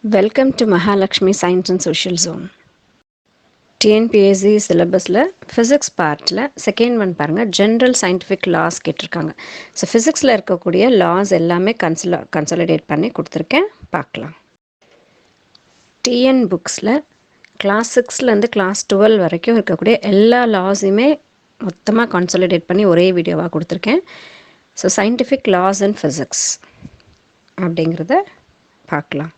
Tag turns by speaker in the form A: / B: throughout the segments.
A: Welcome to Mahalakshmi Science and Social Zone. TNPSC syllabusல physics partல second one பாருங்க general scientific laws கேட்டிருக்காங்க. So ஃபிசிக்ஸில் இருக்கக்கூடிய laws எல்லாமே consolidate பண்ணி கொடுத்துருக்கேன், பார்க்கலாம். டிஎன் புக்ஸில் கிளாஸ் 6லேருந்து கிளாஸ் 12 வரைக்கும் இருக்கக்கூடிய எல்லா லாஸுமே மொத்தமாக கன்சாலிடேட் பண்ணி ஒரே வீடியோவாக கொடுத்துருக்கேன். So scientific laws and physics அப்படிங்கிறத பார்க்கலாம்.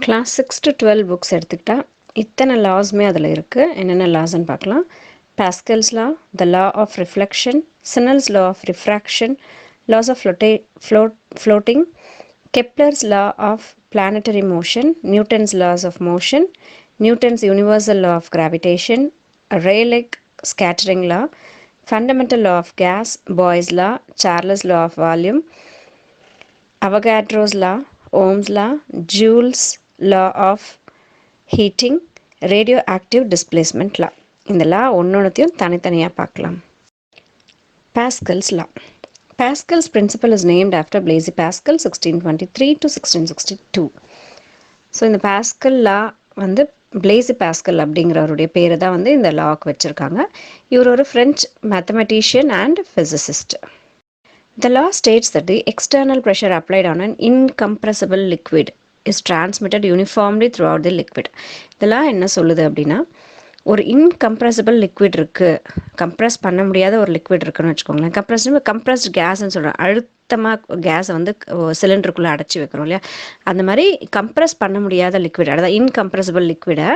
A: கிளாஸ் 6 to 12 புக்ஸ் எடுத்துக்கிட்டால் இத்தனை லாஸ்மே அதில் இருக்குது. என்னென்ன லாஸ்ன்னு பார்க்கலாம். Pascal's law, the law of reflection, Snell's law of refraction, laws of floating, Kepler's law of planetary motion, Newton's laws of motion, Newton's universal law of gravitation, Rayleigh scattering law, fundamental law of gas, Boyle's law, Charles' law of volume, Avogadro's law, Ohm's law, Joule's law of heating, radioactive displacement law. இந்த லா ஒன்னொன்னுத்தையும் தனித்தனியாக பார்க்கலாம். Pascal's law. Pascal's principle is named after Blaise Pascal 1623 to 1662. So இந்த pascal லா வந்து place pascal அப்படிங்கிறவருடைய பேரை தான் வந்து இந்த lock வச்சுருக்காங்க. இவர் ஒரு French mathematician and physicist. The law states that the external pressure applied on an incompressible liquid is transmitted uniformly throughout the liquid. The law என்ன சொல்லுது அப்படின்னா, ஒரு இன்கம்ப்ரெசிபிள் லிக்விட் இருக்குது, கம்ப்ரெஸ் பண்ண முடியாத ஒரு லிக்விட் இருக்குன்னு வச்சுக்கோங்களேன். கம்ப்ரெஸ்டு கேஸ்ன்னு சொல்கிறோம். அழுத்தமாக கேஸை வந்து சிலிண்டருக்குள்ளே அடைச்சி வைக்கிறோம் இல்லையா, அந்த மாதிரி கம்ப்ரெஸ் பண்ண முடியாத லிக்விட், அதாவது இன்கம்ப்ரெசிபிள் லிக்விடை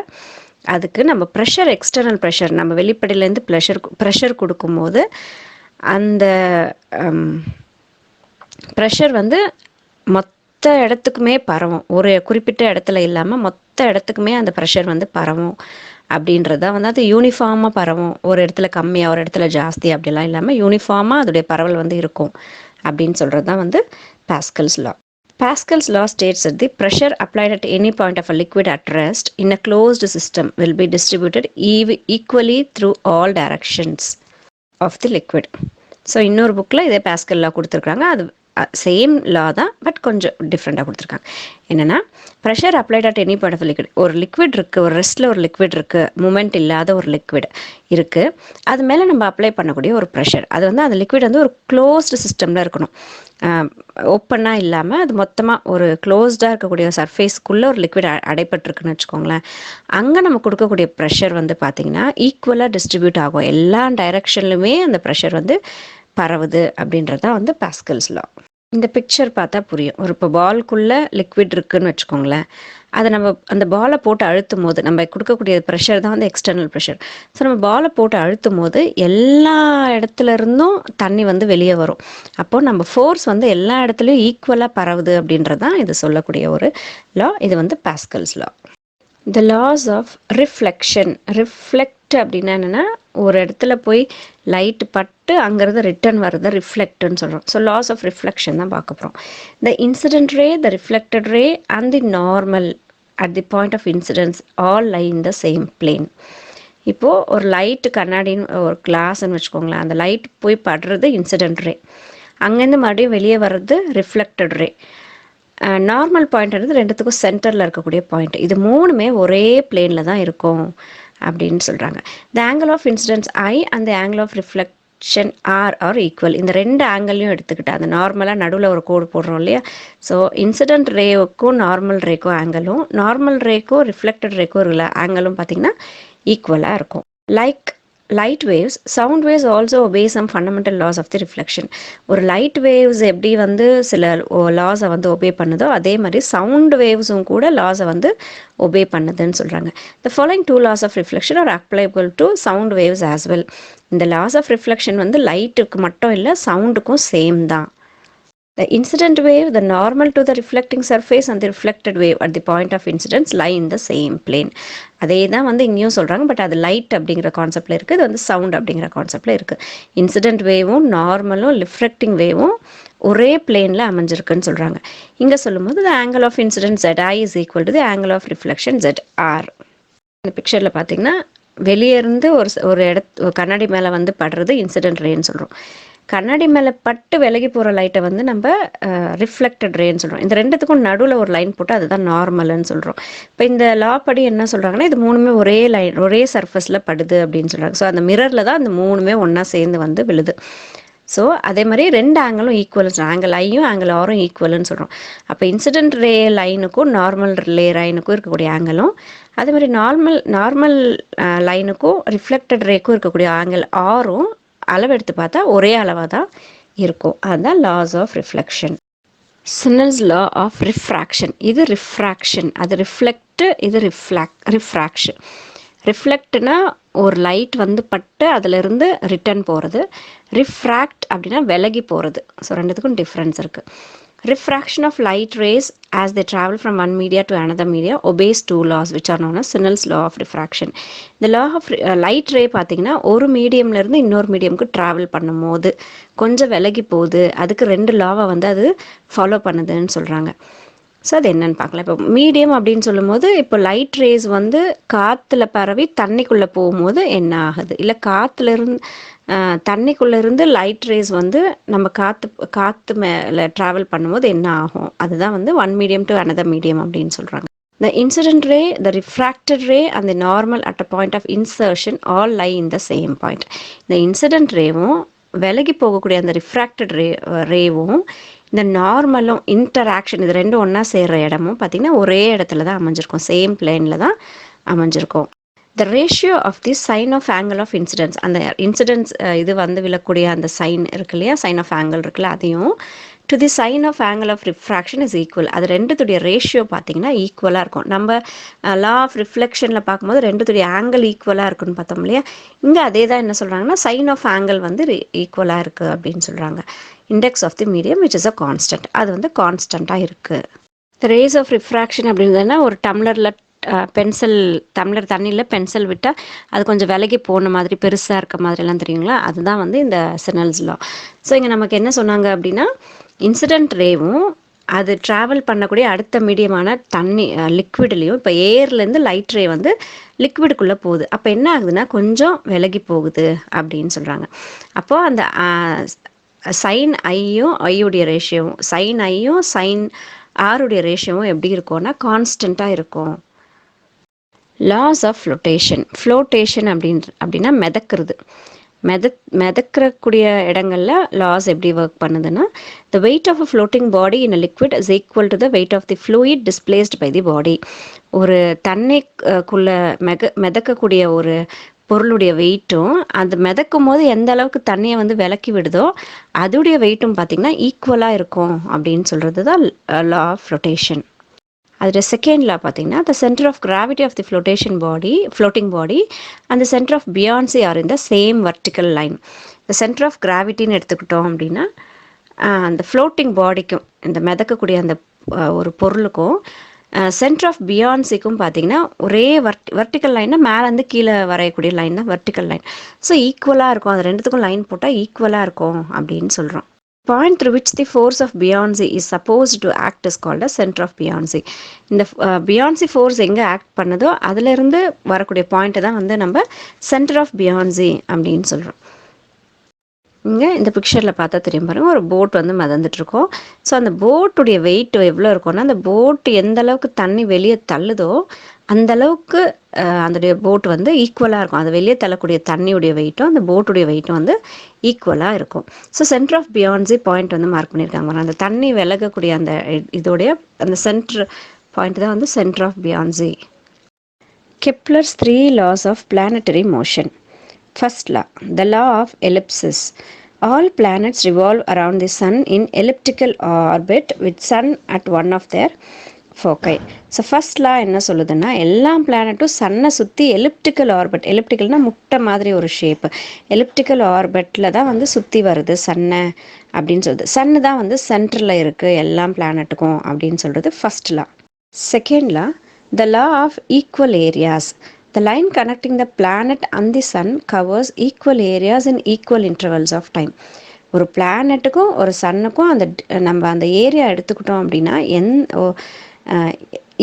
A: அதுக்கு நம்ம ப்ரெஷர், எக்ஸ்டர்னல் ப்ரெஷர், நம்ம வெளிப்படையிலேருந்து ப்ரெஷர் கொடுக்கும்போது அந்த ப்ரெஷர் வந்து மொத்த இடத்துக்குமே பரவும். ஒரு குறிப்பிட்ட இடத்துல இல்லாமல் மொத்த இடத்துக்குமே அந்த ப்ரெஷர் வந்து பரவும் அப்படின்றது தான் வந்து அது யூனிஃபார்மாக பரவும். ஒரு இடத்துல கம்மியாக ஒரு இடத்துல ஜாஸ்தி அப்படிலாம் இல்லாமல் யூனிஃபார்மாக அதோடைய பரவல் வந்து இருக்கும் அப்படின்னு சொல்கிறது தான் வந்து pascals law. Pascal's law states that the pressure applied at any point of a liquid at rest in a closed system will be distributed equally through all directions of the liquid. So இன்னொரு புக்கில் இதே pascal லா கொடுத்துருக்காங்க. அது same லா தான், but கொஞ்சம் டிஃப்ரெண்ட்டாக கொடுத்துருக்காங்க. என்னென்னா, pressure applied at any point of liquid, ஒரு லிக்விட் இருக்குது, ஒரு ரெஸ்ட்டில் ஒரு லிக்விட் இருக்குது, மூமெண்ட் இல்லாத ஒரு லிக்விட் இருக்குது, அது மேலே நம்ம அப்ளை பண்ணக்கூடிய ஒரு ப்ரெஷர், அது வந்து அந்த லிக்விட் வந்து ஒரு க்ளோஸ்டு சிஸ்டமில் இருக்கணும், ஓப்பனாக இல்லாமல் அது மொத்தமாக ஒரு க்ளோஸ்டாக இருக்கக்கூடிய சர்ஃபேஸ்க்குள்ளே ஒரு லிக்விட் அடைப்பட்டிருக்குன்னு வச்சுக்கோங்களேன். அங்கே நம்ம கொடுக்கக்கூடிய ப்ரெஷர் வந்து பார்த்திங்கன்னா ஈக்குவலாக டிஸ்ட்ரிபியூட் ஆகும், எல்லா டைரெக்ஷன்லையுமே அந்த ப்ரெஷர் வந்து பரவுது அப்படின்றது தான் வந்து பாஸ்கல்ஸ் லா. இந்த பிக்சர் பார்த்தா புரியும். ஒரு இப்போ பால்குள்ளே லிக்விட் இருக்குதுன்னு வச்சுக்கோங்களேன், அதை நம்ம அந்த பாலை போட்டு அழுத்தும் போது நம்ம கொடுக்கக்கூடிய ப்ரெஷர் தான் வந்து எக்ஸ்டர்னல் ப்ரெஷர். ஸோ நம்ம பாலை போட்டு அழுத்தும் போது எல்லா இடத்துல இருந்தும் தண்ணி வந்து வெளியே வரும். அப்போது நம்ம ஃபோர்ஸ் வந்து எல்லா இடத்துலையும் ஈக்குவலாக பரவுது அப்படின்றது தான் இது சொல்லக்கூடிய ஒரு லா. இது வந்து pascals law. The laws of reflection. Reflect அப்படின்னா என்னென்னா, ஒரு இடத்துல போய் லைட் பட்டு அங்கேருந்து ரிட்டர்ன் வர்றது ரிஃப்ளெக்ட்னு சொல்கிறோம். ஸோ லாஸ் ஆஃப் ரிஃப்ளெக்ஷன் தான் பார்க்க போகிறோம். The incident ray, the reflected ray and the normal at the point of incidence all lie in the same plane. இப்போது ஒரு லைட்டு கண்ணாடின்னு ஒரு கிளாஸ்ன்னு வச்சுக்கோங்களேன், அந்த லைட் போய் படுறது இன்சிடென்ட் ரே, அங்கேருந்து மறுபடியும் வெளியே வர்றது ரிஃப்ளெக்டட் ரே. நார்மல் பாயிண்ட்ன்றது ரெண்டுத்துக்கும் சென்டரில் இருக்கக்கூடிய பாயிண்ட். இது மூணுமே ஒரே பிளேனில் தான் இருக்கும் அப்படின்னு சொல்கிறாங்க. The angle of incidence I and the angle of reflection are equal. இந்த ரெண்டு ஆங்கிளையும் எடுத்துக்கிட்டு அந்த நார்மலாக நடுவில் ஒரு கோடு போடுறோம் இல்லையா, ஸோ இன்சிடென்ட் ரேவுக்கும் நார்மல் ரேக்கும் ஆங்கிளும், நார்மல் ரேக்கும் ரிஃப்ளெக்டட் ரேக்கும் இருக்கிற ஆங்கிளும் பார்த்திங்கன்னா ஈக்குவலாக இருக்கும். Like light waves, sound waves also obey some fundamental laws of the reflection. ஒரு லைட் வேவ்ஸ் எப்படி வந்து சில லாஸை வந்து ஒபே பண்ணுதோ அதே மாதிரி சவுண்ட் வேவ்ஸும் கூட லாஸை வந்து ஒபே பண்ணுதுன்னு சொல்கிறாங்க. The following two laws of reflection are applicable to sound waves as well. இந்த laws of reflection வந்து லைட்டுக்கு மட்டும் இல்லை, சவுண்டுக்கும் சேம் தான். The incident wave, the normal to the reflecting surface and the reflected wave at the point of incidence lie in the same plane. அதே தான் வந்து இங்கேயும் சொல்கிறாங்க, பட் அது லைட் அப்படிங்கிற கான்செப்டில் இருக்குது, இது வந்து சவுண்ட் அப்படிங்கிற கான்செப்டில் இருக்குது. இன்சிடென்ட் வேவும் நார்மலும் ரிஃப்ளெக்டிங் வேவும் ஒரே பிளேனில் அமைஞ்சிருக்குன்னு சொல்கிறாங்க. இங்கே சொல்லும்போது the angle of incidence ZI is equal to the angle of reflection ZR. இந்த பிக்சரில் பார்த்தீங்கன்னா வெளியே இருந்து ஒரு கண்ணாடி மேலே வந்து படுறது இன்சிடென்ட் ரேன்னு சொல்கிறோம். கண்ணாடி மேலே பட்டு விலகி போகிற லைட்டை வந்து நம்ம ரிஃப்ளெக்டட் ரேன்னு சொல்கிறோம். இந்த ரெண்டுத்துக்கும் நடுவில் ஒரு லைன் போட்டு அதுதான் நார்மல்னு சொல்கிறோம். இப்போ இந்த லா படி என்ன சொல்கிறாங்கன்னா, இது மூணுமே ஒரே லைன் ஒரே சர்ஃபஸில் படுது அப்படின்னு சொல்கிறாங்க. ஸோ அந்த மிரரில் தான் அந்த மூணுமே ஒன்றா சேர்ந்து வந்து விழுது. ஸோ அதே மாதிரி ரெண்டு ஆங்கிளும் ஈக்குவல்னு சொல்கிறோம். ஆங்கிள் ஐயும் ஆங்கிள் ஆரும் ஈக்குவல்னு சொல்கிறோம். அப்போ இன்சிடென்ட் ரே லைனுக்கும் நார்மல் லைனுக்கும் இருக்கக்கூடிய ஆங்கிளும், அதே மாதிரி நார்மல் லைனுக்கும் ரிஃப்ளெக்டட் ரேக்கும் இருக்கக்கூடிய ஆங்கிள் ஆரும் அளவெடுத்து பார்த்தா ஒரே அளவாக தான் இருக்கும். அதுதான் laws of reflection. Snell's law of refraction. இது ரிஃப்ராக்ஷன், அது ரிஃப்ளெக்ட், இது ரிஃப்ராக்ஷன். ரிஃப்ளெக்ட்னா ஒரு லைட் வந்து பட்டு அதிலிருந்து ரிட்டர்ன் போகிறது. ரிஃப்ராக்ட் அப்படின்னா விலகி போகிறது. ஸோ ரெண்டுத்துக்கும் டிஃப்ரென்ஸ் இருக்குது. Refraction of light rays as they travel from one media to another media obeys two laws which are known as Snell's law of refraction. The law of light ray பார்த்தீங்கன்னா ஒரு மீடியம்லேருந்து இன்னொரு மீடியமுக்கு travel பண்ணும்போது கொஞ்சம் விலகி போகுது, அதுக்கு ரெண்டு லாவை வந்து அது ஃபாலோ பண்ணுதுன்னு சொல்கிறாங்க. ஸோ அது என்னென்னு பார்க்கலாம். இப்போ மீடியம் அப்படின்னு சொல்லும்போது, இப்போ லைட் ரேஸ் வந்து காற்றுல பரவி தண்ணிக்குள்ளே போகும்போது என்ன ஆகுது, இல்லை காற்றுலேருந்து தண்ணிக்குள்ளேருந்து லைட் ரேஸ் வந்து நம்ம காற்று மேலே ட்ராவல் பண்ணும்போது என்ன ஆகும், அதுதான் வந்து one medium to another medium அப்படின்னு சொல்கிறாங்க. The incident ray, the refracted ray and the normal at a point of insertion all lie in the same point. இந்த இன்சிடென்ட் ரேவும் விலகி போகக்கூடிய அந்த ரிஃப்ராக்டட் ரேவும் இந்த நார்மலும் இன்டராக்ஷன் இது ரெண்டும் ஒன்றா சேர்கிற இடமும் பார்த்திங்கன்னா ஒரே இடத்துல தான் அமைஞ்சிருக்கும், சேம் பிளேனில் தான் அமைஞ்சிருக்கும். The ratio of the sine of angle of incidence, அந்த இன்சிடென்ஸ் இது வந்து விழக்கூடிய அந்த சைன் இருக்கு இல்லையா, சைன் ஆஃப் ஆங்கிள் இருக்குல்ல, அதையும் to the sine of angle of refraction is equal. அது ரெண்டுத்துடைய ரேஷியோ பார்த்தீங்கன்னா ஈக்குவலாக இருக்கும். நம்ம லா ஆஃப் ரிஃப்ளெக்ஷனில் பார்க்கும்போது ரெண்டுத்துடைய ஆங்கிள் ஈக்குவலாக இருக்குன்னு பார்த்தோம் இல்லையா, இங்கே அதே தான் என்ன சொல்கிறாங்கன்னா சைன் ஆஃப் ஆங்கிள் வந்து ஈக்குவலாக இருக்குது அப்படின்னு சொல்கிறாங்க. Index of the medium which is a constant, அது வந்து கான்ஸ்டண்ட்டாக இருக்குது. த ரேஸ் ஆஃப் ரிஃப்ராக்ஷன் அப்படின்றதுனா ஒரு டம்ளரில் டம்ளர் தண்ணியில் பென்சில் விட்டால் அது கொஞ்சம் விலகி போன மாதிரி பெருசாக இருக்க மாதிரிலாம் தெரியுங்களா, அதுதான் வந்து இந்த சினல்ஸ் லா. ஸோ இங்கே நமக்கு என்ன சொன்னாங்க அப்படின்னா, இன்சிடென்ட் ரேவும் அது ட்ராவல் பண்ணக்கூடிய அடுத்த மீடியமான தண்ணி லிக்விட்லேயும், இப்போ ஏர்லேருந்து லைட் ரே வந்து லிக்விடுக்குள்ளே போகுது, அப்போ என்ன ஆகுதுன்னா கொஞ்சம் விலகி போகுது அப்படின்னு சொல்கிறாங்க. அப்போது அந்த சைன் ஐயுடைய ரேஷியோவும் சைன் ஐயும் சைன் ஆருடைய ரேஷியோவும் எப்படி இருக்கும்னா கான்ஸ்டண்ட்டாக இருக்கும். லாஸ் ஆஃப் ஃப்ளோட்டேஷன் அப்படின்னா மிதக்கிறது. மிதக்கக்கூடிய இடங்களில் லாஸ் எப்படி ஒர்க் பண்ணுதுன்னா, the weight of a floating body in a liquid is equal to the weight of the fluid displaced by the body. ஒரு தண்ணிக்குள்ளே மிதக்கக்கூடிய ஒரு பொருளுடைய வெயிட்டும் அந்த மிதக்கும் போது எந்த அளவுக்கு தண்ணியை வந்து விலக்கி விடுதோ அதோடைய வெயிட்டும் பார்த்திங்கன்னா ஈக்குவலாக இருக்கும் அப்படின்னு சொல்கிறது தான் லா ஆஃப் ஃப்ளோட்டேஷன். அதில் செகண்ட் லா பார்த்தீங்கன்னா, the centre of gravity of the floating body and the centre of buoyancy are in the same vertical line. இந்த சென்டர் ஆஃப் கிராவிட்டின்னு எடுத்துக்கிட்டோம் அப்படின்னா, அந்த ஃப்ளோட்டிங் பாடிக்கும் இந்த மிதக்கக்கூடிய அந்த ஒரு பொருளுக்கும் சென்டர் ஆஃப் பியான்சிக்கும் பார்த்தீங்கன்னா ஒரே வர்டிக்கல் லைன்னா மேலேருந்து கீழே வரையக்கூடிய லைன் தான் வர்டிக்கல் லைன். ஸோ ஈக்குவலாக இருக்கும், அது ரெண்டுத்துக்கும் லைன் போட்டால் ஈக்குவலாக இருக்கும் அப்படின்னு சொல்கிறோம். Point through which the force of buoyancy is supposed to act is called as center of buoyancy. இந்த buoyancy force எங்கே ஆக்ட் பண்ணுதோ அதிலிருந்து வரக்கூடிய பாயிண்ட்டை தான் வந்து நம்ம சென்டர் ஆஃப் buoyancy அப்படின்னு சொல்கிறோம். இங்கே இந்த பிக்சரில் பார்த்தா தெரியும் பாருங்கள், ஒரு போட் வந்து மிதந்துட்டுருக்கோம். ஸோ அந்த போட்டுடைய வெயிட் எவ்வளோ இருக்கும்னா, அந்த போட்டு எந்த அளவுக்கு தண்ணி வெளியே தள்ளுதோ அந்தளவுக்கு அந்த போட் வந்து ஈக்குவலாக இருக்கும். அது வெளியே தள்ளக்கூடிய தண்ணியுடைய வெயிட்டும் அந்த போட்டுடைய வெயிட்டும் வந்து ஈக்குவலாக இருக்கும். So centre of buoyancy point வந்து மார்க் பண்ணியிருக்காங்க. அந்த தண்ணி விலகக்கூடிய அந்த இதோடைய அந்த சென்டர் பாயிண்ட் தான் வந்து centre of buoyancy. Kepler's 3 laws of planetary motion. First law, the law of ellipsis. All planets revolve around the sun in elliptical orbit with sun at one of their foci. So first லா என்ன சொல்லுதுன்னா, எல்லா பிளானட்டும் சன்னை சுற்றி elliptical orbit, எலிப்டிக்கல்னால் முட்டை மாதிரி ஒரு shape, elliptical ஆர்பிட்டில் தான் வந்து சுற்றி வருது சன்னை அப்படின்னு சொல்லுது. சன்னு தான் வந்து சென்டரில் இருக்குது எல்லா பிளானட்டுக்கும் அப்படின்னு சொல்கிறது first law. Second law, the law of equal areas. The line connecting the planet and the sun covers equal areas in equal intervals of time. ஒரு பிளானட்டுக்கும் ஒரு சன்னுக்கும் நம்ம அந்த ஏரியா எடுத்துக்கிட்டோம் அப்படின்னா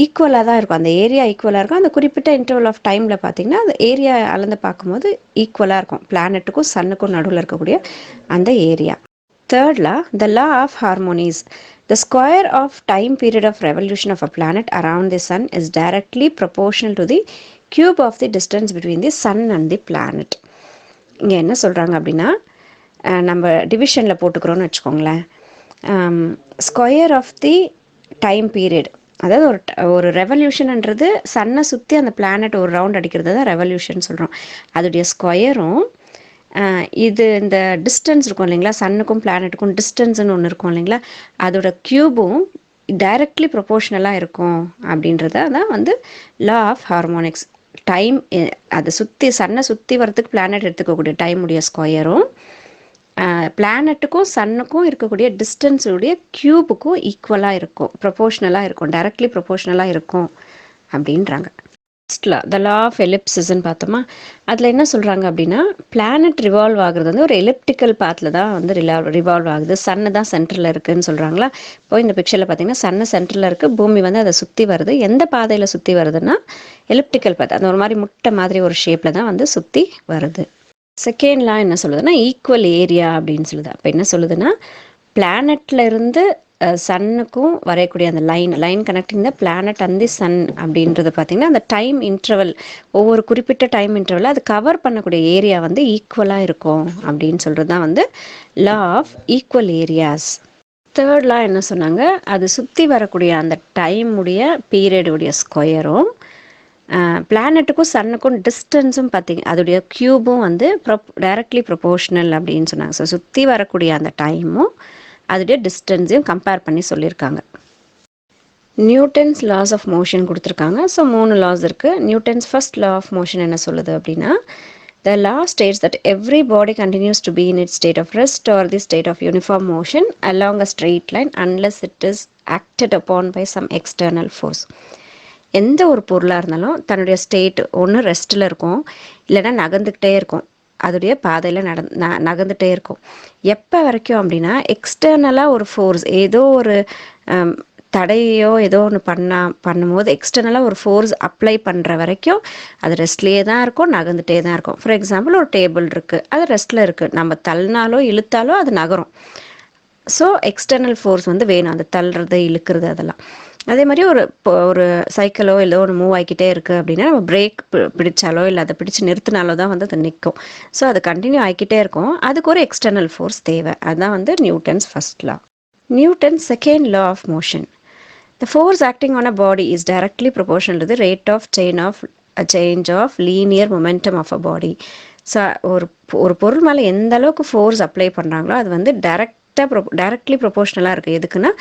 A: ஈக்குவலாக தான் இருக்கும், அந்த ஏரியா ஈக்குவலாக இருக்கும். அந்த குறிப்பிட்ட இன்டர்வல் ஆஃப் டைமில் பார்த்தீங்கன்னா அந்த ஏரியா அளந்து பார்க்கும்போது ஈக்குவலாக இருக்கும் பிளானட்டுக்கும் சன்னுக்கும் நடுவில் இருக்கக்கூடிய அந்த area. Third law, the law of harmonies. The square of time period of revolution of a planet around the sun is directly proportional to the cube of the distance between the sun and the planet. இங்கே என்ன சொல்கிறாங்க அப்படின்னா, நம்ம டிவிஷனில் போட்டுக்கிறோன்னு வச்சுக்கோங்களேன், square of the time period, அதாவது ஒரு ரெவல்யூஷன்ன்றது சன்னை சுற்றி அந்த பிளானட் ஒரு ரவுண்ட் அடிக்கிறது தான் ரெவல்யூஷன் சொல்கிறோம். அதோடைய ஸ்கொயரும் இது இந்த டிஸ்டன்ஸ் இருக்கும் இல்லைங்களா, சன்னுக்கும் பிளானட்டுக்கும் டிஸ்டன்ஸ்னு ஒன்று இருக்கும் இல்லைங்களா, அதோட க்யூபும் டைரக்ட்லி ப்ரொபோஷ்னலாக இருக்கும் அப்படின்றத தான் வந்து லா ஆஃப் ஹார்மோனிக்ஸ். டைம் அதை சுற்றி சன்னை சுற்றி வரத்துக்கு பிளானட் எடுத்துக்கக்கூடிய டைமுடைய ஸ்கொயரும் பிளானட்டுக்கும் சன்னுக்கும் இருக்கக்கூடிய டிஸ்டன்ஸுடைய க்யூபுக்கும் ஈக்குவலாக இருக்கும், ப்ரொபோஷ்னலாக இருக்கும், டைரக்ட்லி ப்ரொபோஷ்னலாக இருக்கும் அப்படின்றாங்க. த லா ஆஃப் எலிப்சிஸ்ன்னு பார்த்தோமா, அதில் என்ன சொல்கிறாங்க அப்படின்னா, பிளானட் ரிவால்வ் ஆகுறது வந்து ஒரு எலிப்டிக்கல் பாத்தில் தான் வந்து ரிவால்வ் ஆகுது, சன்னு தான் சென்டரில் இருக்குதுன்னு சொல்கிறாங்களா. இப்போ இந்த பிக்சரில் பார்த்தீங்கன்னா சன்னு சென்டரில் இருக்குது, பூமி வந்து அதை சுற்றி வருது. எந்த பாதையில் சுற்றி வருதுன்னா எலிப்டிக்கல் பாத், அந்த ஒரு மாதிரி முட்டை மாதிரி ஒரு ஷேப்பில் தான் வந்து சுற்றி வருது. செகண்ட் லா என்ன சொல்லுதுன்னா ஈக்குவல் ஏரியா அப்படின்னு சொல்லுது. அப்போ என்ன சொல்லுதுன்னா, பிளானட்ல இருந்து சன்னுக்கும் வரையக்கூடிய அந்த line connecting the planet and the sun அப்படின்றது பார்த்திங்கன்னா, அந்த டைம் இன்டர்வல், ஒவ்வொரு குறிப்பிட்ட டைம் இன்டர்வல் அது கவர் பண்ணக்கூடிய ஏரியா வந்து ஈக்குவலாக இருக்கும் அப்படின்னு சொல்கிறது தான் வந்து law of equal areas. Third law என்ன சொன்னாங்க, அது சுற்றி வரக்கூடிய அந்த டைமுடைய பீரியடுடைய ஸ்கொயரும் பிளானட்டுக்கும் சன்னுக்கும் டிஸ்டன்ஸும் பார்த்தீங்க அதோடைய க்யூபும் வந்து டைரக்ட்லி ப்ரொபோஷ்னல் அப்படின்னு சொன்னாங்க. ஸோ சுற்றி வரக்கூடிய அந்த டைமும் அதோடைய டிஸ்டன்ஸையும் கம்பேர் பண்ணி சொல்லியிருக்காங்க. நியூட்டன்ஸ் லாஸ் ஆஃப் மோஷன் கொடுத்துருக்காங்க. ஸோ 3 லாஸ் இருக்குது. Newton's first law of motion என்ன சொல்லுது அப்படின்னா, the law states that every body continues to be in its state of rest or the state of uniform motion along a straight line unless it is acted upon by some external force. எந்த ஒரு பொருளாக இருந்தாலும் தன்னுடைய state ஒன்று ரெஸ்ட்டில் இருக்கும், இல்லைன்னா நகர்ந்துக்கிட்டே இருக்கும், அதோடைய பாதையில் நகர்ந்துகிட்டே இருக்கும். எப்போ வரைக்கும் அப்படின்னா, எக்ஸ்டர்னலாக ஒரு ஃபோர்ஸ், ஏதோ ஒரு தடையோ ஏதோ ஒன்று பண்ணும்போது எக்ஸ்டர்னலாக ஒரு ஃபோர்ஸ் அப்ளை பண்ணுற வரைக்கும் அது ரெஸ்ட்லேயே தான் இருக்கும், நகர்ந்துகிட்டே தான் இருக்கும். ஃபார் எக்ஸாம்பிள், ஒரு டேபிள் இருக்குது, அது ரெஸ்ட்டில் இருக்குது, நம்ம தள்ளினாலோ இழுத்தாலோ அது நகரும். ஸோ எக்ஸ்டர்னல் ஃபோர்ஸ் வந்து வேணும், அந்த தள்ளுறது இழுக்கிறது அதெல்லாம். அதே மாதிரி ஒரு சைக்கிளோ இல்லை ஒன்று மூவ் ஆகிக்கிட்டே இருக்குது அப்படின்னா, நம்ம பிரேக் பிடிச்சாலோ இல்லை அதை பிடிச்சி நிறுத்தினாலோ தான் வந்து அது நிற்கும். ஸோ அது கண்டினியூ ஆகிக்கிட்டே இருக்கும், அதுக்கு ஒரு எக்ஸ்டர்னல் ஃபோர்ஸ் தேவை. அதுதான் வந்து Newton's first law. Newton's second law of motion. The force acting on a body is directly proportional to the rate of change of linear momentum of a body. So ஒரு பொருள் மேலே எந்த அளவுக்கு force apply பண்ணுறாங்களோ அது வந்து directly ப்ரொபோஷ்னலாக இருக்குது. எதுக்குன்னா,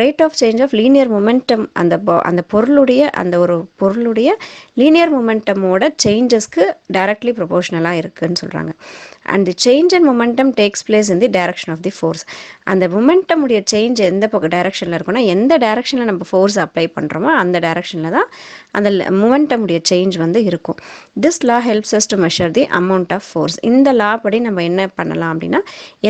A: rate of change of linear momentum, அந்த பொருளுடைய லீனியர் மொமெண்டமோட சேஞ்சஸ்க்கு டைரக்ட்லி ப்ரொபோஷ்னலாக இருக்குதுன்னு சொல்கிறாங்க. And the change and momentum takes place in the direction of the force. அந்த மொமெண்டம் உடைய சேஞ்ச் எந்த டைரக்ஷனில் இருக்குன்னா, எந்த டைரக்ஷனில் நம்ம ஃபோர்ஸ் அப்ளை பண்ணுறோமோ அந்த டைரக்ஷனில் தான் அந்த மொமெண்டம் உடைய சேஞ்ச் வந்து இருக்கும். This law helps us to measure the amount of force. இந்த லா படி நம்ம என்ன பண்ணலாம் அப்படின்னா,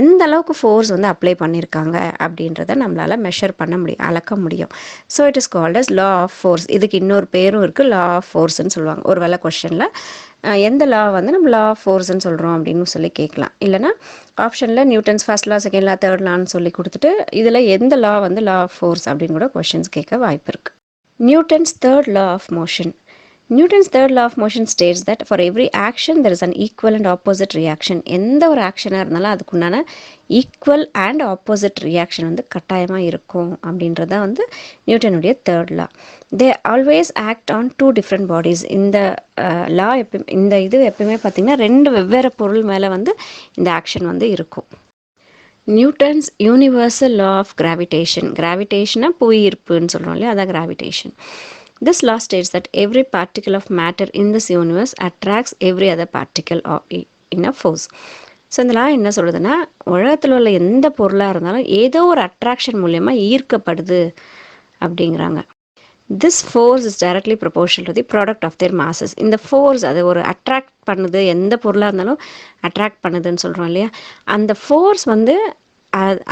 A: எந்த அளவுக்கு ஃபோர்ஸ் வந்து அப்ளை பண்ணியிருக்காங்க அப்படின்றத நம்மளால் மெஷர் பண்ண முடியும், அளக்க முடியும். So it is called as law of force. இதுக்கு இன்னொரு பேரும் இருக்குது, லா ஆஃப் ஃபோர்ஸ்ன்னு சொல்லுவாங்க. ஒரு வேளை கொஸ்டினில் எந்த லா வந்து நம்ம லா ஆஃப் ஃபோர்ஸ்ன்னு சொல்கிறோம் அப்படின்னு சொல்லி கேட்கலாம். இல்லைனா ஆப்ஷனில் Newton's first law, second law, third லான்னு சொல்லி கொடுத்துட்டு இதில் எந்த லா வந்து லா ஆஃப் ஃபோர்ஸ் அப்படின்னு கூட கொஸ்டின்ஸ் கேட்க வாய்ப்பு இருக்குது. Newton's third law of motion. Newton's third law of motion states that for every action there is an equal and opposite reaction. எந்த ஒரு ஆக்ஷனாக இருந்தாலும் அதுக்குண்டான ஈக்குவல் அண்ட் ஆப்போசிட் ரியாக்ஷன் வந்து கட்டாயமாக இருக்கும் அப்படின்றத வந்து நியூட்டனுடைய third law. They always act on 2 different bodies. இந்த லா இது எப்பயுமே பார்த்திங்கன்னா 2 வெவ்வேறு பொருள் மேலே வந்து இந்த ஆக்ஷன் வந்து இருக்கும். Newton's universal law of gravitation. கிராவிடேஷனாக புவியீர்ப்புன்னு சொல்கிறோம் இல்லையா, அதான் gravitation. This law states that every particle of matter in this universe attracts every other particle in a force. So இந்த லா என்ன சொல்லுதுன்னா, உலகத்தில் உள்ள எந்த பொருளாக இருந்தாலும் ஏதோ ஒரு அட்ராக்ஷன் மூலமாக ஈர்க்கப்படுது அப்படிங்கிறாங்க. This force is directly proportional to the product of their masses. இந்த ஃபோர்ஸ் அது ஒரு அட்ராக்ட் பண்ணுது, எந்த பொருளாக இருந்தாலும் அட்ராக்ட் பண்ணுதுன்னு சொல்கிறோம் இல்லையா, அந்த ஃபோர்ஸ் வந்து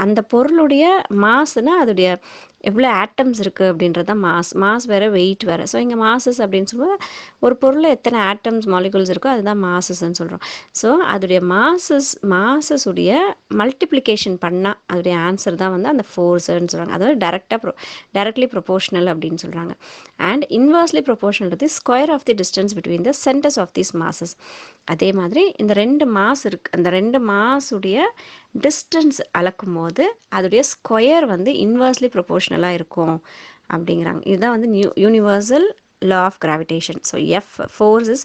A: அந்த பொருளுடைய மாசுனா அதோடைய எவ்வளோ ஆட்டம்ஸ் இருக்குது அப்படின்றது தான் மாஸ் வேறு வெயிட் வேறு. ஸோ இங்கே மாசஸ் அப்படின்னு சொல்லும்போது ஒரு பொருளில் எத்தனை ஆட்டம்ஸ் மாலிகுல்ஸ் இருக்கோ அதுதான் மாசஸ்ன்னு சொல்கிறோம். ஸோ அதோடைய மாசஸுடைய மல்டிப்ளிகேஷன் பண்ணால் அதோடைய ஆன்சர் தான் வந்து அந்த ஃபோர்ஸ்ன்னு சொல்கிறாங்க. அதாவது டைரக்ட்லி ப்ரொபோஷனல் அப்படின்னு சொல்கிறாங்க. And inversely proportional to the square of the distance between the centres of these masses. அதே மாதிரி இந்த 2 மாஸ் இருக்குது, அந்த 2 மாஸுடைய டிஸ்டன்ஸ் அளக்கும் போது அதோடைய ஸ்கொயர் வந்து இன்வர்ஸ்லி ப்ரொபோஷனலாக இருக்கும் அப்படிங்கிறாங்க. இதுதான் வந்து universal law of gravitation. So F force is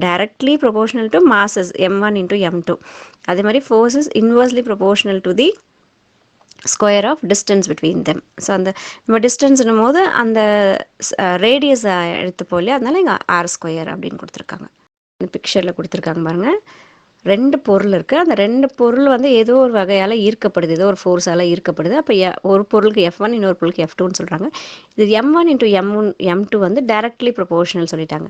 A: directly proportional to masses m1 into m2. அதே மாதிரி force is inversely proportional to the square of distance between them. So அந்த நம்ம டிஸ்டன்ஸ்னும் போது அந்த ரேடியஸ் எடுத்துப்போம் இல்லையா, அதனால இங்கே r² அப்படின்னு கொடுத்துருக்காங்க. இந்த பிக்சரில் கொடுத்துருக்காங்க பாருங்கள். 2 பொருள் இருக்குது. அந்த 2 பொருள் வந்து ஏதோ ஒரு வகையால் ஈர்க்கப்படுது, ஏதோ ஒரு ஃபோர்ஸால் ஈர்க்கப்படுது. அப்போ ஒரு பொருளுக்கு F1, இன்னொரு பொருளுக்கு F2ன்னு சொல்கிறாங்க. இது m1 into m2 வந்து டைரக்ட்லி ப்ரொபோஷனல் சொல்லிட்டாங்க.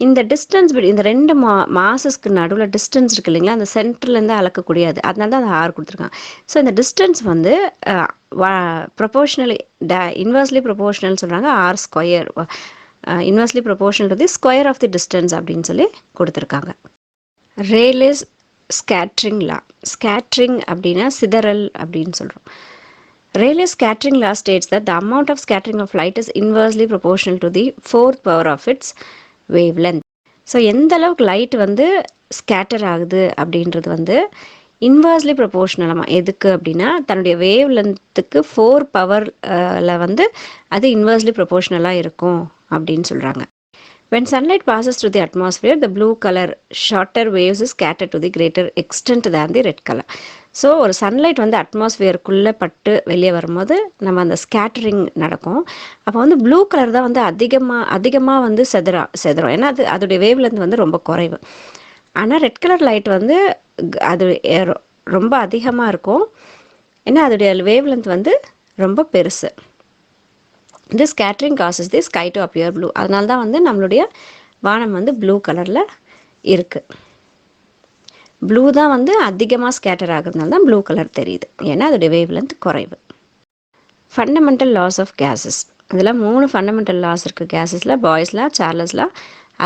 A: இந்த டிஸ்டன்ஸ் இந்த 2 மாசஸ்க்கு நடுவில் டிஸ்டன்ஸ் இருக்குது இல்லைங்களா, அந்த சென்டர்லேருந்து அளக்கக்கூடியது, அதனால தான் அந்த ஆர் கொடுத்துருக்காங்க. ஸோ இந்த டிஸ்டன்ஸ் வந்து ப்ரொபோஷனலி இன்வர்ஸ்லி ப்ரொபோஷனல் சொல்கிறாங்க. r², inversely proportional to the square of the distance அப்படின்னு சொல்லி கொடுத்துருக்காங்க. ரேலேஸ் ஸ்கேட்ரிங் லா. ஸ்கேட்ரிங் அப்படின்னா சிதறல் அப்படின்னு சொல்கிறோம். Rayleigh scattering law states that the amount of scattering of light is inversely proportional to the 4th power of its wavelength. So எந்த அளவுக்கு light வந்து ஸ்கேட்டர் ஆகுது அப்படின்றது வந்து இன்வர்ஸ்லி ப்ரொபோர்ஷனலாமா. எதுக்கு அப்படின்னா தன்னுடைய வேவ் லென்த்துக்கு 4 பவரில் வந்து அது இன்வர்ஸ்லி ப்ரொபோர்ஷனலாக இருக்கும் அப்படின்னு சொல்கிறாங்க. When sunlight passes through the atmosphere, the blue color shorter waves is scattered to the greater extent than the red color. So ஒரு சன்லைட் வந்து அட்மாஸ்ஃபியருக்குள்ளே பட்டு வெளியே வரும்போது நம்ம அந்த ஸ்கேட்டரிங் நடக்கும். அப்போ வந்து ப்ளூ கலர் தான் வந்து அதிகமாக வந்து செதறும். ஏன்னா அதோடைய வேவ் லென்த் வந்து ரொம்ப குறைவு. ஆனால் ரெட் கலர் லைட் வந்து அது ரொம்ப அதிகமாக இருக்கும். ஏன்னா அதோடைய வேவ் லென்த் வந்து ரொம்ப பெருசு. இந்த scattering causes the sky to appear blue. அதனால தான் வந்து நம்மளுடைய வானம் வந்து ப்ளூ கலரில் இருக்குது. ப்ளூ தான் வந்து அதிகமாக ஸ்கேட்டர் ஆகுறதுனால தான் ப்ளூ கலர் தெரியுது. ஏன்னா அதோடைய வேவ் லென்த் குறைவு. Fundamental laws of gases. இதில் 3 ஃபண்டமெண்டல் லாஸ் இருக்குது கேஸஸில். Boyle's law, Charles' law,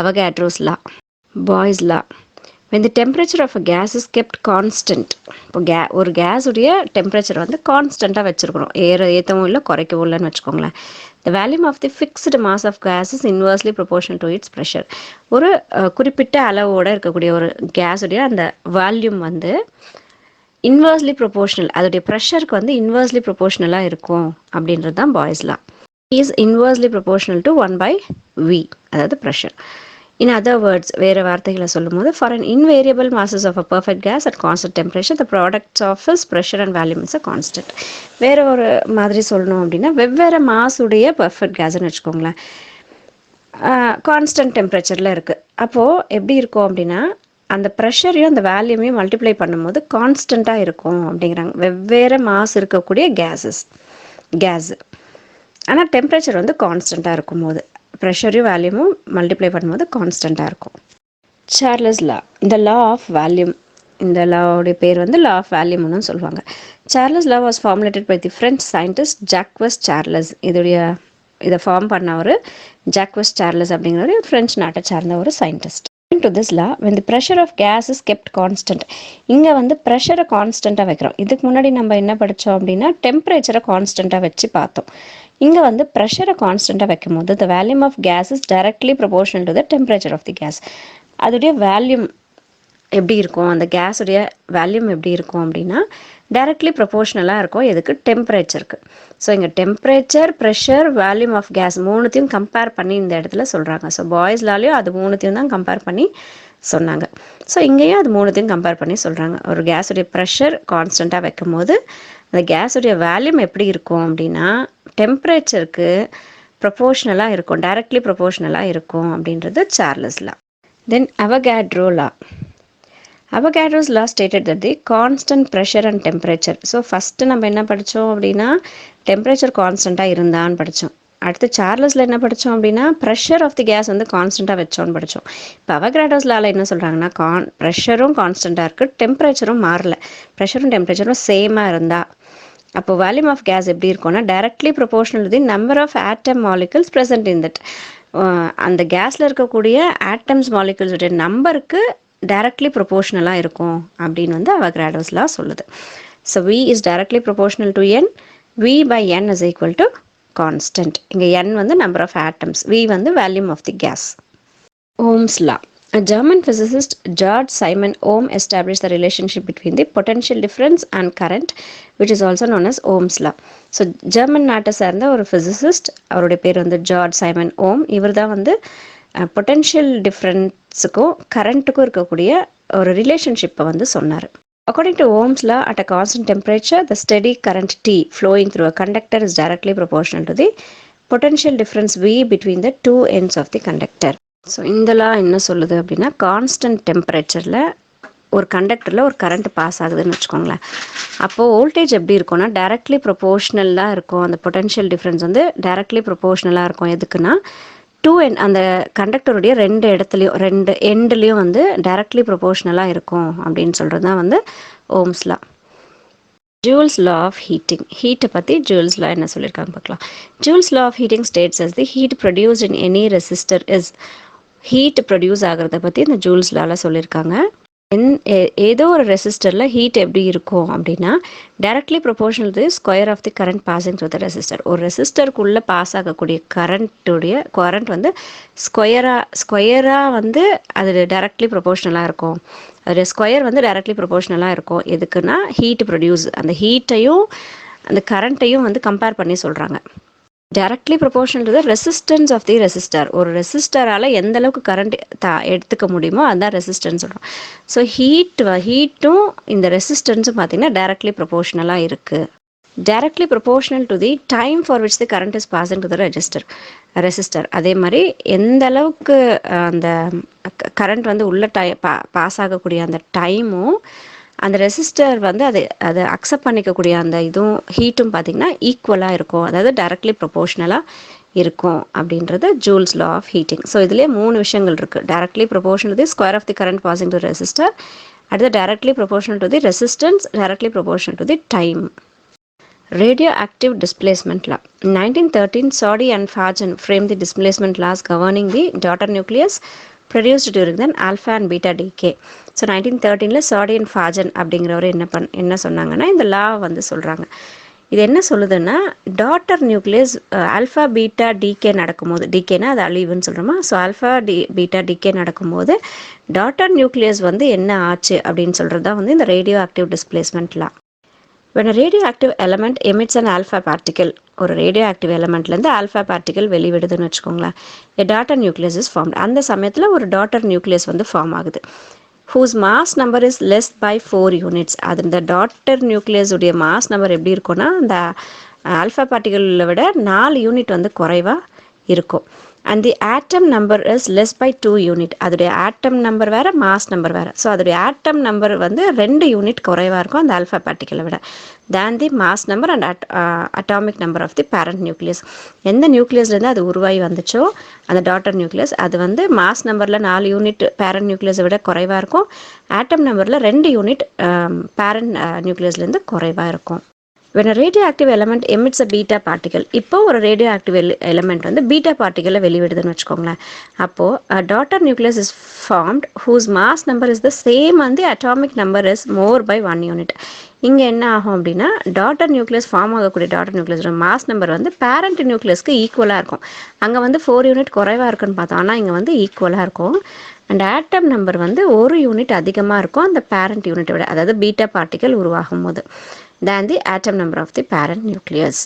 A: Avogadro's law. Boyle's law. when the temperature of a gas is kept constant. இப்போ ஒரு கேஸுடைய டெம்பரேச்சர் வந்து கான்ஸ்டண்ட்டாக வச்சுருக்கணும், ஏற்றவும் இல்லை குறைக்கவும் இல்லைன்னு வச்சுக்கோங்களேன். the volume of the fixed mass of gas is inversely proportional to its pressure. ஒரு குறிப்பிட்ட அளவோடு இருக்கக்கூடிய ஒரு கேஸுடைய அந்த வால்யூம் வந்து இன்வர்ஸ்லி ப்ரொபோர்ஷனல், அதோடைய ப்ரெஷருக்கு வந்து இன்வர்ஸ்லி ப்ரொபோர்ஷனலாக இருக்கும் அப்படின்றது தான் boys law. Is inversely proportional to 1/v, அதாவது ப்ரெஷர். In other words, வேறு வார்த்தைகளை சொல்லும் போது, for an invariable masses of a perfect gas at constant temperature, the products of its pressure and volume is a constant. வேறு ஒரு மாதிரி சொல்லணும் அப்படின்னா, வெவ்வேறு மாசுடைய பர்ஃபெக்ட் கேஸ்ன்னு வச்சுக்கோங்களேன், கான்ஸ்டன்ட் டெம்பரேச்சரில் இருக்குது. அப்போது எப்படி இருக்கும் அப்படின்னா, அந்த ப்ரெஷரையும் அந்த வேல்யூமையும் மல்டிப்ளை பண்ணும்போது கான்ஸ்டண்ட்டாக இருக்கும் அப்படிங்கிறாங்க. வெவ்வேறு மாஸ் இருக்கக்கூடிய கேஸு ஆனால் டெம்பரேச்சர் வந்து கான்ஸ்டண்ட்டாக இருக்கும்போது ப்ரெஷரையும் வேல்யூமும் மல்டிப்ளை பண்ணும்போது கான்ஸ்டண்ட்டாக இருக்கும். சார்லஸ் லா, இந்த லா ஆஃப் வேல்யூம், இந்த லாவுடைய பேர் வந்து லா ஆஃப் வேல்யூம்னு சொல்லுவாங்க. Charles law was formulated by the French scientist Jacques Charles. இதை ஃபார்ம் பண்ண ஒரு ஜாக்வஸ் சார்லஸ் அப்படிங்கிற ஒரு ஃப்ரெஞ்ச் நாட்டை சார்ந்த ஒரு scientist. to this law, when the pressure of gas is kept constant, இங்கே வந்து ப்ரெஷரை கான்ஸ்டண்ட்டாக வைக்கிறோம். இதுக்கு முன்னாடி நம்ம என்ன படித்தோம் அப்படின்னா டெம்பரேச்சரை கான்ஸ்டண்ட்டாக வச்சு பார்த்தோம். இங்கே வந்து ப்ரெஷரை கான்ஸ்டண்ட்டாக வைக்கும் போது the volume of gas is directly proportional to the temperature of the gas. அதோடைய வேல்யூம் எப்படி இருக்கும், அந்த கேஸுடைய வேல்யூம் எப்படி இருக்கும் அப்படின்னா டைரக்ட்லி ப்ரொபோர்ஷனலாக இருக்கும். எதுக்கு? டெம்பரேச்சருக்கு. ஸோ இங்கே temperature, pressure, volume of gas மூணுத்தையும் கம்பேர் பண்ணி இந்த இடத்துல சொல்கிறாங்க. ஸோ பாய்ஸ்லாலேயும் அது மூணுத்தையும் தான் கம்பேர் பண்ணி சொன்னாங்க. ஸோ இங்கேயும் அது மூணுத்தையும் கம்பேர் பண்ணி சொல்கிறாங்க. ஒரு கேஸுடைய ப்ரெஷர் கான்ஸ்டண்ட்டாக வைக்கும் போது அந்த கேஸுடைய வேல்யூம் எப்படி இருக்கும் அப்படின்னா டெம்பரேச்சருக்கு ப்ரொபோர்ஷனலாக இருக்கும், டைரக்ட்லி ப்ரொபோர்ஷனலாக இருக்கும் அப்படின்றது Charles law. Then Avogadro law. Avogadro's law stated that the constant pressure and temperature. So first நம்ம என்ன படித்தோம் அப்படின்னா டெம்பரேச்சர் கான்ஸ்டண்ட்டாக இருந்தான்னு படித்தோம். அடுத்து சார்லஸில் என்ன படித்தோம் அப்படின்னா ப்ரெஷர் ஆஃப் தி கேஸ் வந்து கான்ஸ்டண்ட்டாக வச்சோன்னு படித்தோம். இப்போ அவகாட்ரோஸ் லாவில் என்ன சொல்கிறாங்கன்னா ப்ரெஷரும் கான்ஸ்டண்ட்டாக இருக்குது, டெம்பரேச்சரும் மாறல, ப்ரெஷரும் டெம்பரேச்சரும் சேமாக இருந்தால் அப்போ வால்யூம் ஆஃப் கேஸ் எப்படி இருக்கும்னா directly proportional to the number of atom molecules present in that. அந்த கேஸில் இருக்கக்கூடிய ஆட்டம்ஸ் மாலிகுல்ஸுடைய நம்பருக்கு டைரக்ட்லி ப்ரொபோர்ஷனலாக இருக்கும் அப்படின்னு வந்து அவகாட்ரோஸ் லா சொல்லுது. So V is directly proportional to N. V by N is equal to constant. இங்கே N வந்து number of atoms, V வந்து volume of the gas. Ohm's law. A German physicist, George Simon Ohm, established the relationship between the potential difference and current, which is also known as Ohm's law. So German நாட்டை சேர்ந்த ஒரு physicist, அவருடைய பேர் வந்து George Simon ஓம். இவர் தான் வந்து potential டிஃப்ரென்ஸுக்கும் கரண்ட்டுக்கும் இருக்கக்கூடிய ஒரு ரிலேஷன்ஷிப்பை வந்து சொன்னார். According to Ohm's law, at a constant temperature, the steady current T flowing through a conductor is directly proportional to the potential difference V between the two ends of the conductor. So இந்த லா என்ன சொல்லுது அப்படின்னா, constant டெம்பரேச்சரில் ஒரு கண்டக்டரில் ஒரு current pass ஆகுதுன்னு வச்சுக்கோங்களேன். அப்போது வோல்டேஜ் எப்படி இருக்கும்னா டைரக்ட்லி ப்ரொபோஷ்னலாக இருக்கும். அந்த பொட்டென்ஷியல் டிஃப்ரென்ஸ் வந்து டைரக்ட்லி ப்ரொபோஷ்னலாக இருக்கும். எதுக்குன்னா அந்த கண்டக்டருடைய ரெண்டு எண்ட்லேயும் வந்து டைரக்ட்லி ப்ரொபோஷ்னலாக இருக்கும் அப்படின்னு சொல்கிறது தான் வந்து Ohm's law. Joule's law of heating. ஹீட்டை பற்றி ஜூல்ஸ் லா என்ன சொல்லியிருக்காங்க பார்க்கலாம். Joule's law of heating states as the heat produced in any resistor is. Heat produce ஆகிறத பற்றி இந்த ஜூல்ஸ் லாவில் சொல்லியிருக்காங்க. ஏதோ ஒரு ரெசிஸ்டரில் ஹீட் எப்படி இருக்கும் அப்படின்னா directly proportional to square of the current passing through the resistor. ஒரு ரெசிஸ்டருக்குள்ளே பாஸ் ஆகக்கூடிய கரண்ட் வந்து ஸ்கொயராக வந்து அது டைரக்ட்லி ப்ரொபோர்ஷனலாக இருக்கும். அது ஸ்கொயர் வந்து டைரக்ட்லி ப்ரொபோர்ஷனலாக இருக்கும். எதுக்குன்னா ஹீட் ப்ரொடியூஸ், அந்த ஹீட்டையும் அந்த கரண்ட்டையும் வந்து கம்பேர் பண்ணி சொல்கிறாங்க. Directly proportional to the resistance of the resistor. ஒரு ரெசிஸ்டரால் எந்த அளவுக்கு கரண்ட் எடுத்துக்க முடியுமோ அதுதான் ரெசிஸ்டன்ஸ் சொல்கிறோம். ஸோ ஹீட்டும் இந்த ரெசிஸ்டன்ஸும் பார்த்திங்கன்னா டைரக்ட்லி ப்ரொபோர்ஷனலாக இருக்குது. Directly proportional to the time for which the current is passing to the resistor. அதே மாதிரி எந்த அளவுக்கு அந்த கரண்ட் வந்து உள்ள பாஸ் ஆகக்கூடிய அந்த டைமும் அந்த ரெசிஸ்டர் வந்து அதை அக்செப்ட் பண்ணிக்கக்கூடிய அந்த இதுவும் ஹீட்டும் பார்த்திங்கன்னா ஈக்குவலாக இருக்கும். அதாவது டைரக்ட்லி ப்ரொபோர்ஷனலாக இருக்கும் அப்படின்றது Joule's law of heating. So இதுலேயே 3 விஷயங்கள் இருக்குது. Directly proportional to the square of the current passing to resistor, அடுத்து directly proportional to the resistance, directly proportional to the time. Radioactive displacement law. In 1913, Soddy and Fajan framed the displacement laws governing the daughter nucleus produced during the alpha and beta decay. So 1913 சாடி and ஃபாஜன் அப்படிங்கிறவர் என்ன சொன்னாங்கன்னா இந்த லா வந்து சொல்கிறாங்க. இது என்ன சொல்லுதுன்னா daughter nucleus alpha beta decay நடக்கும்போது, டிகேனா அது அழிவுன்னு சொல்கிறோமா, ஸோ ஆல்ஃபா பீட்டா டிகே நடக்கும்போது டாட்டர் நியூக்ளியஸ் வந்து என்ன ஆச்சு அப்படின்னு சொல்கிறது தான் வந்து இந்த radioactive displacement law. When a radioactive element emits an alpha particle, ஒரு ரேடியோ ஆக்டிவ் எலமெண்ட்லேருந்து ஆல்ஃபா பார்ட்டிகல் வெளிவிடுதுன்னு வச்சுக்கோங்களேன், a daughter nucleus is formed. அந்த சமயத்தில் ஒரு டாட்டர் நியூக்ளியஸ் வந்து ஃபார்ம் ஆகுது. whose mass number is less by 4 units. அது இந்த டாட்டர் நியூக்ளியஸ் உடைய மாஸ் நம்பர் எப்படி இருக்கும்னா அந்த ஆல்ஃபா பார்ட்டிகளை விட 4 யூனிட் வந்து குறைவாக இருக்கும். and the atom number is less by 2 unit. அதோடைய ஆட்டம் நம்பர் வேறு, மாஸ் நம்பர் வேறு. ஸோ அதோடைய ஆட்டம் நம்பர் வந்து 2 யூனிட் குறைவாக இருக்கும் அந்த ஆல்ஃபா பார்ட்டிகளை விட. than the mass number and atomic number of the parent nucleus. எந்த நியூக்ளியஸ்லேருந்து அது உருவாகி வந்துச்சோ அந்த டாட்டர் நியூக்ளியஸ் அது வந்து மாஸ் நம்பரில் 4 யூனிட் பேரண்ட் நியூக்ளியஸை விட குறைவாக இருக்கும். ஆட்டம் நம்பரில் 2 யூனிட் பேரண்ட் நியூக்ளியஸ்லேருந்து குறைவாக இருக்கும். when a radioactive element emits a beta particle, இப்போ ஒரு radioactive element வந்து பீட்டா பார்ட்டிகளை வெளிவிடுதுன்னு வச்சுக்கோங்களேன். அப்போது daughter nucleus is formed whose mass number is the same and the atomic number is more by 1 unit. இங்கே என்ன ஆகும் அப்படின்னா டாட்டர் நியூக்ளியஸ் ஃபார்ம் ஆகக்கூடிய டாட்டர் நியூக்ளியஸோட மாஸ் நம்பர் வந்து பேரண்ட் நியூக்ளியஸ்க்கு ஈக்குவலாக இருக்கும். அங்கே வந்து 4 யூனிட் குறைவாக இருக்குன்னு பார்த்தோம், ஆனால் இங்கே வந்து ஈக்குவலாக இருக்கும். அண்ட் ஆட்டம் நம்பர் வந்து 1 யூனிட் அதிகமாக இருக்கும் அந்த பேரண்ட் யூனிட்டை விட, அதாவது பீட்டா பார்ட்டிகள் உருவாகும் போது, than the atom number of the parent nucleus.